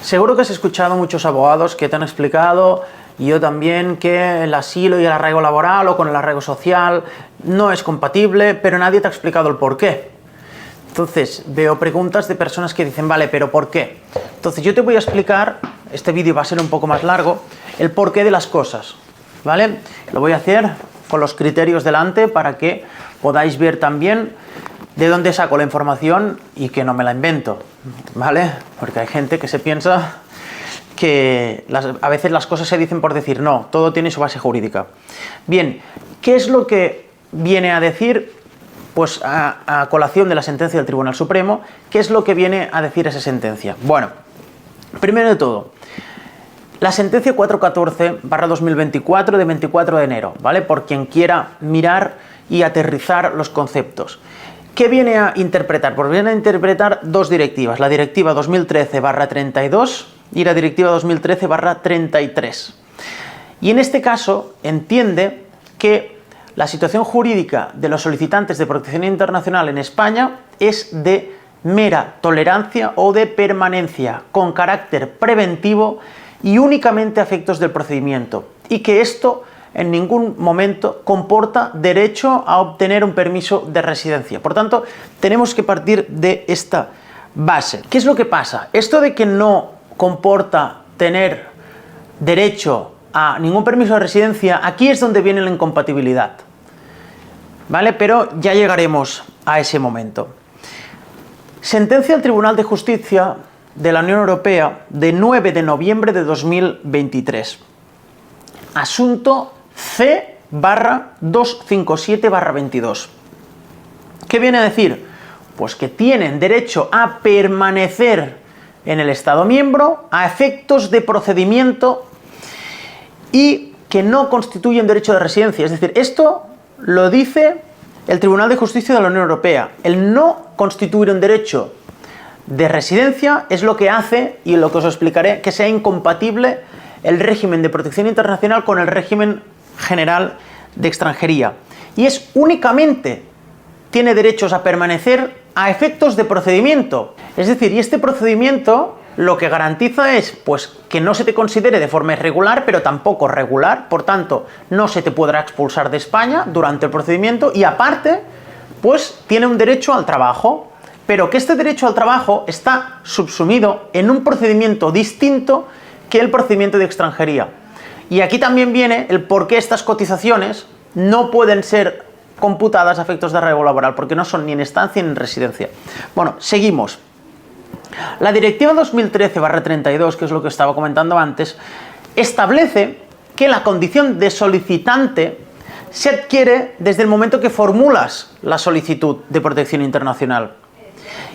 Seguro que has escuchado muchos abogados que te han explicado, y yo también, que el asilo y el arraigo laboral o con el arraigo social no es compatible, pero nadie te ha explicado el por qué. Entonces, veo preguntas de personas que dicen, vale, pero ¿por qué? Entonces, yo te voy a explicar, este vídeo va a ser un poco más largo, el porqué de las cosas, ¿vale? Lo voy a hacer con los criterios delante para que podáis ver también de dónde saco la información y que no me la invento, ¿vale? Porque hay gente que se piensa que a veces las cosas se dicen por decir, no, todo tiene su base jurídica. Bien, ¿qué es lo que viene a decir, pues a colación de la sentencia del Tribunal Supremo? ¿Qué es lo que viene a decir esa sentencia? Bueno, primero de todo, la sentencia 414/2024 de 24 de enero, ¿vale? Por quien quiera mirar y aterrizar los conceptos. ¿Qué viene a interpretar? Pues viene a interpretar dos directivas, la directiva 2013/32 y la directiva 2013/33. Y en este caso entiende que la situación jurídica de los solicitantes de protección internacional en España es de mera tolerancia o de permanencia con carácter preventivo y únicamente a efectos del procedimiento, y que esto en ningún momento comporta derecho a obtener un permiso de residencia. Por tanto, tenemos que partir de esta base. ¿Qué es lo que pasa? Esto de que no comporta tener derecho a ningún permiso de residencia, aquí es donde viene la incompatibilidad, ¿vale? Pero ya llegaremos a ese momento. Sentencia del Tribunal de Justicia de la Unión Europea de 9 de noviembre de 2023. Asunto C/257/22. ¿Qué viene a decir? Pues que tienen derecho a permanecer en el Estado miembro a efectos de procedimiento y que no constituyen derecho de residencia. Es decir, esto lo dice el Tribunal de Justicia de la Unión Europea. El no constituir un derecho de residencia es lo que hace, y lo que os explicaré, que sea incompatible el régimen de protección internacional con el régimen general de extranjería. Y es únicamente, tiene derechos a permanecer a efectos de procedimiento. Es decir, y este procedimiento lo que garantiza es, pues, que no se te considere de forma irregular, pero tampoco regular. Por tanto, no se te podrá expulsar de España durante el procedimiento, y aparte, pues, tiene un derecho al trabajo, pero que este derecho al trabajo está subsumido en un procedimiento distinto que el procedimiento de extranjería. Y aquí también viene el por qué estas cotizaciones no pueden ser computadas a efectos de arraigo laboral, porque no son ni en estancia ni en residencia. Bueno, seguimos. La directiva 2013/32, que es lo que estaba comentando antes, establece que la condición de solicitante se adquiere desde el momento que formulas la solicitud de protección internacional.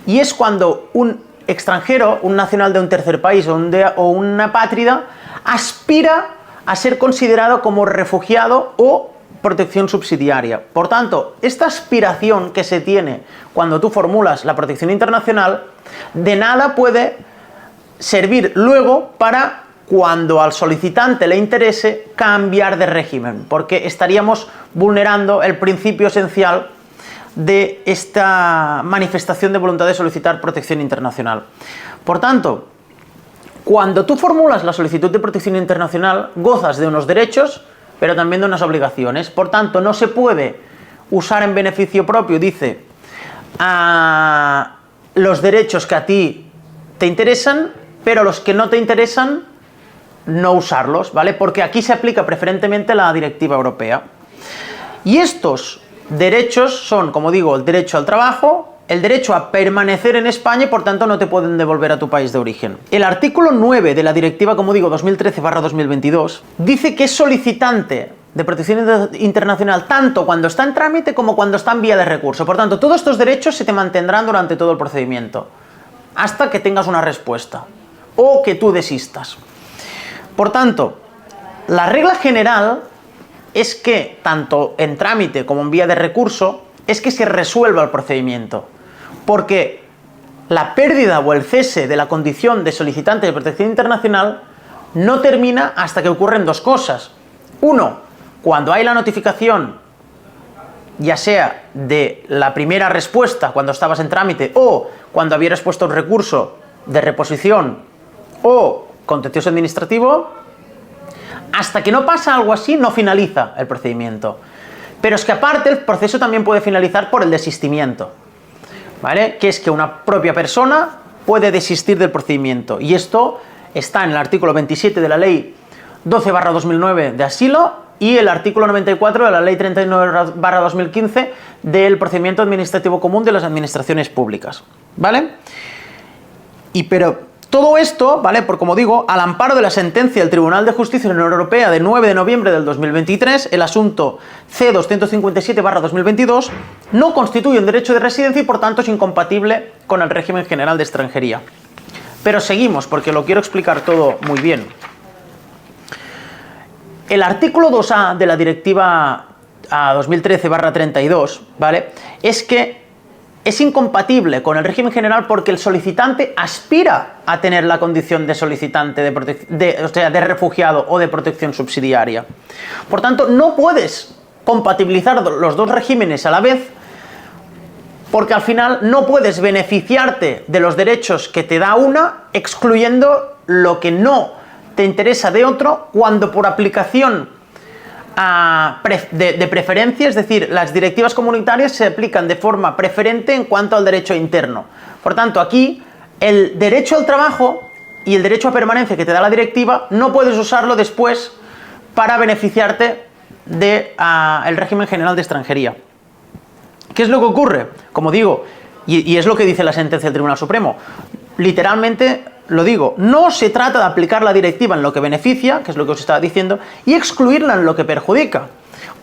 Y es cuando un extranjero, un nacional de un tercer país o una apátrida, aspira a ser considerado como refugiado o protección subsidiaria. Por tanto, esta aspiración que se tiene cuando tú formulas la protección internacional, de nada puede servir luego para, cuando al solicitante le interese, cambiar de régimen, porque estaríamos vulnerando el principio esencial de esta manifestación de voluntad de solicitar protección internacional. Por tanto, cuando tú formulas la solicitud de protección internacional, gozas de unos derechos, pero también de unas obligaciones. Por tanto, no se puede usar en beneficio propio, dice, a los derechos que a ti te interesan, pero los que no te interesan, no usarlos, ¿vale? Porque aquí se aplica preferentemente la directiva europea. Y estos derechos son, como digo, el derecho al trabajo, el derecho a permanecer en España, y por tanto no te pueden devolver a tu país de origen. El artículo 9 de la directiva, como digo, 2013/2022, dice que es solicitante de protección internacional tanto cuando está en trámite como cuando está en vía de recurso. Por tanto, todos estos derechos se te mantendrán durante todo el procedimiento, hasta que tengas una respuesta o que tú desistas. Por tanto, la regla general es que, tanto en trámite como en vía de recurso, es que se resuelva el procedimiento, porque la pérdida o el cese de la condición de solicitante de protección internacional no termina hasta que ocurren dos cosas. Uno, cuando hay la notificación, ya sea de la primera respuesta cuando estabas en trámite, o cuando habías puesto un recurso de reposición o contencioso administrativo, hasta que no pasa algo así, no finaliza el procedimiento. Pero es que aparte el proceso también puede finalizar por el desistimiento, ¿vale? Que es que una propia persona puede desistir del procedimiento. Y esto está en el artículo 27 de la Ley 12/2009 de asilo y el artículo 94 de la Ley 39/2015 del procedimiento administrativo común de las administraciones públicas, ¿vale? Pero todo esto, ¿vale? Por como digo, al amparo de la sentencia del Tribunal de Justicia de la Unión Europea de 9 de noviembre del 2023, el asunto C-257/2022, no constituye un derecho de residencia y por tanto es incompatible con el régimen general de extranjería. Pero seguimos, porque lo quiero explicar todo muy bien. El artículo 2A de la Directiva 2013/32, ¿vale? Es que es incompatible con el régimen general porque el solicitante aspira a tener la condición de solicitante de refugiado o de protección subsidiaria. Por tanto, no puedes compatibilizar los dos regímenes a la vez, porque al final no puedes beneficiarte de los derechos que te da una excluyendo lo que no te interesa de otro, cuando por aplicación de preferencia, es decir, las directivas comunitarias se aplican de forma preferente en cuanto al derecho interno. Por tanto, aquí el derecho al trabajo y el derecho a permanencia que te da la directiva no puedes usarlo después para beneficiarte del régimen general de extranjería. ¿Qué es lo que ocurre? Como digo, y es lo que dice la sentencia del Tribunal Supremo, literalmente lo digo, no se trata de aplicar la directiva en lo que beneficia, que es lo que os estaba diciendo, y excluirla en lo que perjudica,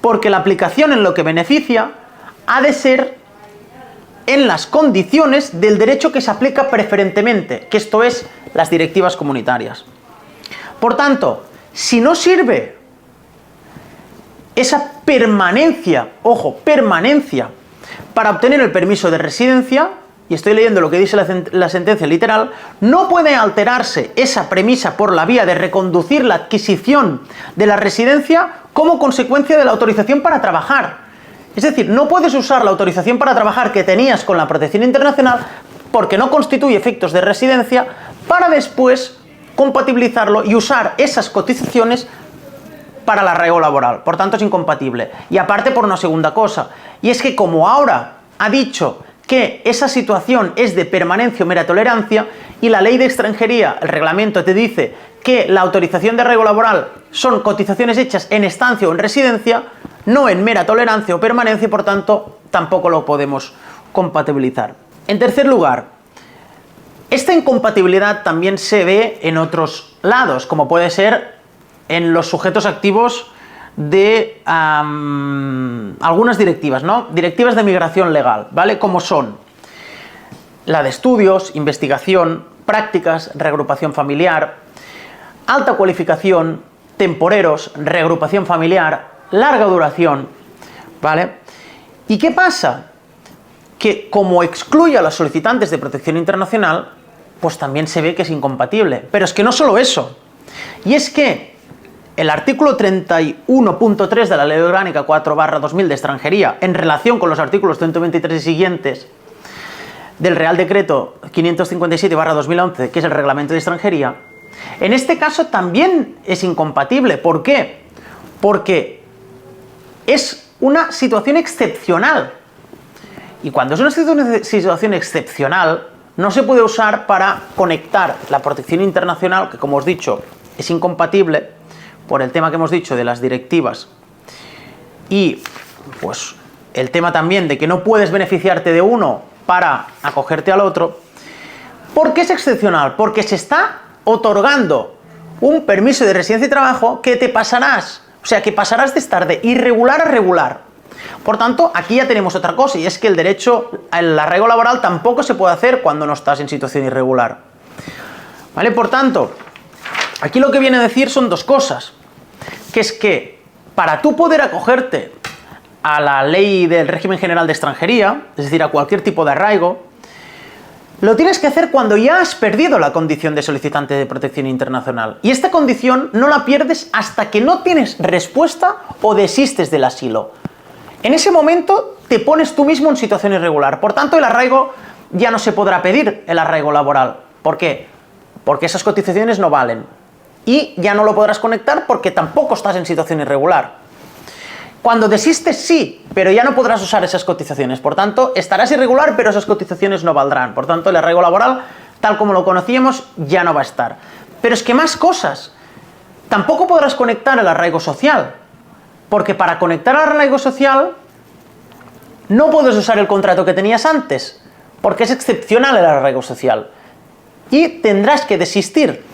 porque la aplicación en lo que beneficia ha de ser en las condiciones del derecho que se aplica preferentemente, que esto es las directivas comunitarias. Por tanto, si no sirve esa permanencia, ojo, permanencia, para obtener el permiso de residencia, y estoy leyendo lo que dice la sentencia literal, no puede alterarse esa premisa por la vía de reconducir la adquisición de la residencia como consecuencia de la autorización para trabajar. Es decir, no puedes usar la autorización para trabajar que tenías con la protección internacional porque no constituye efectos de residencia para después compatibilizarlo y usar esas cotizaciones para el arraigo laboral. Por tanto, es incompatible. Y aparte por una segunda cosa, y es que como ahora ha dicho que esa situación es de permanencia o mera tolerancia, y la ley de extranjería, el reglamento te dice que la autorización de arraigo laboral son cotizaciones hechas en estancia o en residencia, no en mera tolerancia o permanencia, y por tanto tampoco lo podemos compatibilizar. En tercer lugar, esta incompatibilidad también se ve en otros lados, como puede ser en los sujetos activos de algunas directivas, ¿no? Directivas de migración legal, ¿vale? Como son la de estudios, investigación, prácticas, reagrupación familiar, alta cualificación, temporeros, reagrupación familiar, larga duración, ¿vale? ¿Y qué pasa? Que como excluye a los solicitantes de protección internacional, pues también se ve que es incompatible. Pero es que no solo eso, y es que el artículo 31.3 de la Ley Orgánica 4/2000 de extranjería, en relación con los artículos 123 y siguientes del Real Decreto 557/2011, que es el Reglamento de Extranjería, en este caso también es incompatible. ¿Por qué? Porque es una situación excepcional. Y cuando es una situación excepcional, no se puede usar para conectar la protección internacional, que como os he dicho, es incompatible, por el tema que hemos dicho de las directivas, y pues el tema también de que no puedes beneficiarte de uno para acogerte al otro. ¿Por qué es excepcional? Porque se está otorgando un permiso de residencia y trabajo que te pasarás, o sea, que pasarás de estar de irregular a regular. Por tanto, aquí ya tenemos otra cosa, y es que el derecho al arraigo laboral tampoco se puede hacer cuando no estás en situación irregular, ¿vale? Por tanto, aquí lo que viene a decir son dos cosas, que es que para tú poder acogerte a la ley del régimen general de extranjería, es decir, a cualquier tipo de arraigo, lo tienes que hacer cuando ya has perdido la condición de solicitante de protección internacional. Y esta condición no la pierdes hasta que no tienes respuesta o desistes del asilo. En ese momento te pones tú mismo en situación irregular. Por tanto, el arraigo ya no se podrá pedir, el arraigo laboral. ¿Por qué? porque esas cotizaciones no valen. Y ya no lo podrás conectar porque tampoco estás en situación irregular. Cuando desistes, sí, pero ya no podrás usar esas cotizaciones. Por tanto, estarás irregular, pero esas cotizaciones no valdrán. Por tanto, el arraigo laboral, tal como lo conocíamos, ya no va a estar. Pero es que más cosas. Tampoco podrás conectar el arraigo social. Porque para conectar el arraigo social, no puedes usar el contrato que tenías antes. Porque es excepcional el arraigo social. Y tendrás que desistir.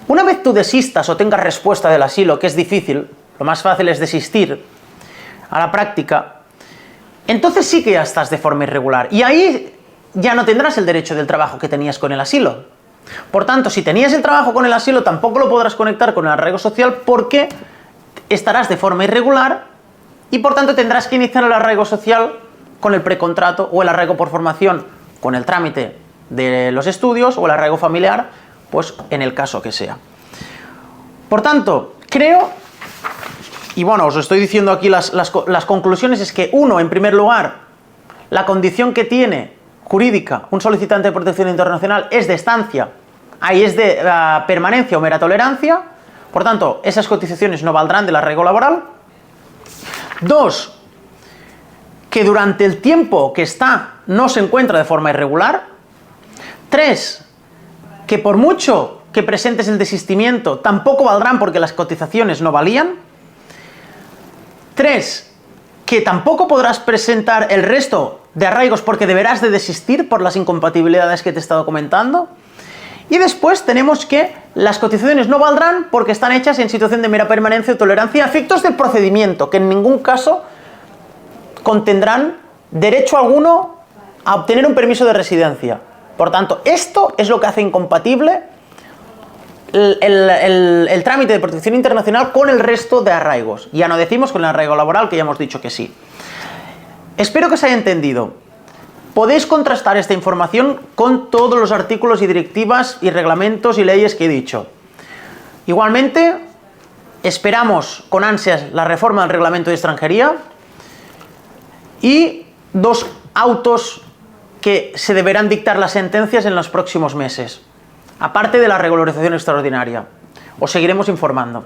Una vez tú desistas o tengas respuesta del asilo, que es difícil, lo más fácil es desistir a la práctica, entonces sí que ya estás de forma irregular. Y ahí ya no tendrás el derecho del trabajo que tenías con el asilo. Por tanto, si tenías el trabajo con el asilo, tampoco lo podrás conectar con el arraigo social porque estarás de forma irregular y por tanto tendrás que iniciar el arraigo social con el precontrato o el arraigo por formación con el trámite de los estudios o el arraigo familiar, pues en el caso que sea. Por tanto, creo, y bueno, os estoy diciendo aquí las conclusiones, es que uno, en primer lugar, la condición que tiene jurídica un solicitante de protección internacional es de estancia, ahí es de permanencia o mera tolerancia, por tanto, esas cotizaciones no valdrán del arraigo laboral. Dos, que durante el tiempo que está no se encuentra de forma irregular. Tres, que por mucho que presentes el desistimiento, tampoco valdrán porque las cotizaciones no valían. 3. Que tampoco podrás presentar el resto de arraigos porque deberás de desistir por las incompatibilidades que te he estado comentando. Y después tenemos que las cotizaciones no valdrán porque están hechas en situación de mera permanencia o tolerancia a efectos del procedimiento, que en ningún caso contendrán derecho alguno a obtener un permiso de residencia. Por tanto, esto es lo que hace incompatible el trámite de protección internacional con el resto de arraigos. Ya no decimos con el arraigo laboral, que ya hemos dicho que sí. Espero que os haya entendido. Podéis contrastar esta información con todos los artículos y directivas y reglamentos y leyes que he dicho. Igualmente, esperamos con ansias la reforma del reglamento de extranjería y 2 autos que se deberán dictar las sentencias en los próximos meses, aparte de la regularización extraordinaria. Os seguiremos informando.